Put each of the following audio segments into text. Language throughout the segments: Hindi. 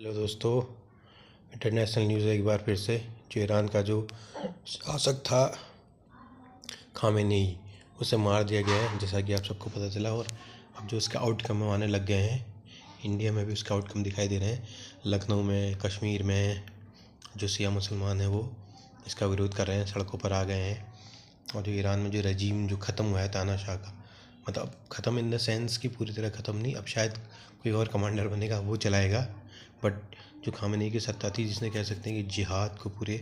हेलो दोस्तों, इंटरनेशनल न्यूज़ एक बार फिर से। जो ईरान का जो शासक था खामेनेई, उसे मार दिया गया है जैसा कि आप सबको पता चला। और अब जो इसका आउटकम आने लग गए हैं, इंडिया में भी उसका आउटकम दिखाई दे रहे हैं। लखनऊ में, कश्मीर में जो शिया मुसलमान हैं वो इसका विरोध कर रहे हैं, सड़कों पर आ गए हैं। और जो ईरान में जो रजीम जो ख़त्म हुआ है तानाशाह का, मतलब ख़त्म इन द सेंस कि पूरी तरह ख़त्म नहीं, अब शायद कोई और कमांडर बनेगा वो चलाएगा। बट जो खामेनेई की सत्ता थी, जिसने कह सकते हैं कि जिहाद को पूरे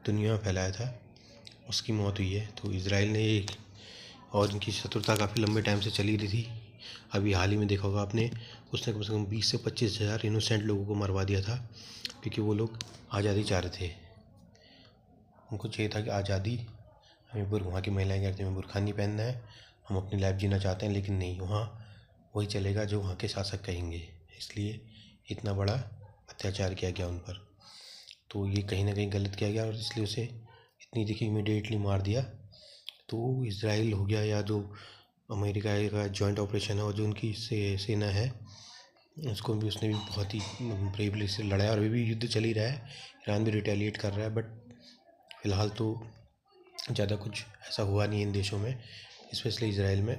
दुनिया में फैलाया था, उसकी मौत हुई है। तो इजराइल ने एक, और इनकी शत्रुता काफ़ी लंबे टाइम से चली रही थी। अभी हाल ही में देखा होगा आपने, उसने कम से कम 20 से 25 हज़ार इनोसेंट लोगों को मरवा दिया था, क्योंकि वो लोग आज़ादी चाह रहे थे। उनको चाहिए था कि आज़ादी, हमें वहाँ की महिलाएं कहती हैं हमें बुर्का नहीं पहनना है, हम अपनी लाइफ जीना चाहते हैं, लेकिन नहीं, वहाँ वही चलेगा जो वहाँ के शासक कहेंगे। इसलिए इतना बड़ा अत्याचार किया गया उन पर। तो ये कहीं ना कहीं गलत किया गया, और इसलिए उसे इतनी देखिए इमीडिएटली मार दिया। तो इजराइल हो गया या जो अमेरिका का जॉइंट ऑपरेशन है, और जो उनकी सेना है, उसको भी उसने भी बहुत ही ब्रेवली से लड़ा है। और अभी भी युद्ध चल ही रहा है, ईरान भी रिटेलिएट कर रहा है। बट फ़िलहाल तो ज़्यादा कुछ ऐसा हुआ नहीं इन देशों में, स्पेशली इजराइल में।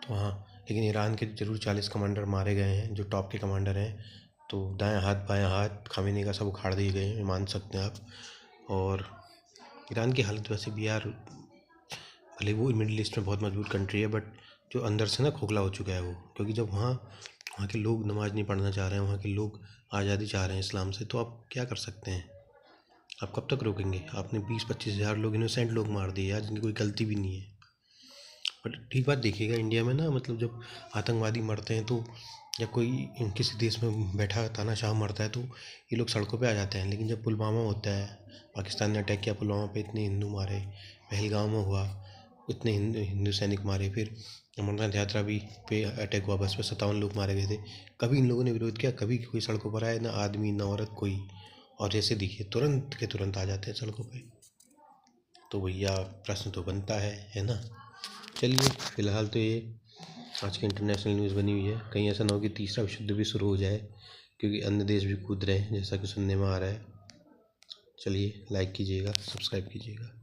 तो हाँ, लेकिन ईरान के ज़रूर 40 कमांडर मारे गए हैं, जो टॉप के कमांडर हैं। तो दायां हाथ बायां हाथ खामेनेई का सब उखाड़ दिए गए हैं, मान सकते हैं आप। और ईरान की हालत वैसे भी यार, भले वो मिडिल ईस्ट में बहुत मजबूत कंट्री है, बट जो अंदर से ना खोखला हो चुका है वो। क्योंकि जब वहाँ के लोग नमाज़ नहीं पढ़ना चाह रहे हैं, वहाँ के लोग आज़ादी चाह रहे हैं इस्लाम से, तो आप क्या कर सकते हैं? आप कब तक रोकेंगे? आपने 20-25 हज़ार लोग, इनोसेंट लोग मार दिए यार, जिनकी कोई गलती भी नहीं है। बट ठीक बात देखिएगा, इंडिया में ना, मतलब जब आतंकवादी मरते हैं, तो या कोई किसी देश में बैठा तानाशाह मरता है, तो ये लोग सड़कों पे आ जाते हैं। लेकिन जब पुलवामा होता है, पाकिस्तान ने अटैक किया पुलवामा पे, इतने हिंदू मारे, पहलगाम में हुआ, इतने हिंदू सैनिक मारे, फिर अमरनाथ यात्रा भी पे अटैक हुआ, बस पे 57 लोग मारे गए थे। कभी इन लोगों ने विरोध किया? कभी कोई सड़कों पर आए? ना आदमी ना औरत कोई। और जैसे दिखिए तुरंत के तुरंत आ जाते हैं सड़कों पे। तो भैया प्रश्न तो बनता है ना। चलिए, फ़िलहाल तो ये आज की इंटरनेशनल न्यूज़ बनी हुई है। कहीं ऐसा ना हो कि तीसरा विश्व युद्ध भी शुरू हो जाए, क्योंकि अन्य देश भी कूद रहे हैं, जैसा कि सुनने में आ रहा है। चलिए, लाइक कीजिएगा, सब्सक्राइब कीजिएगा।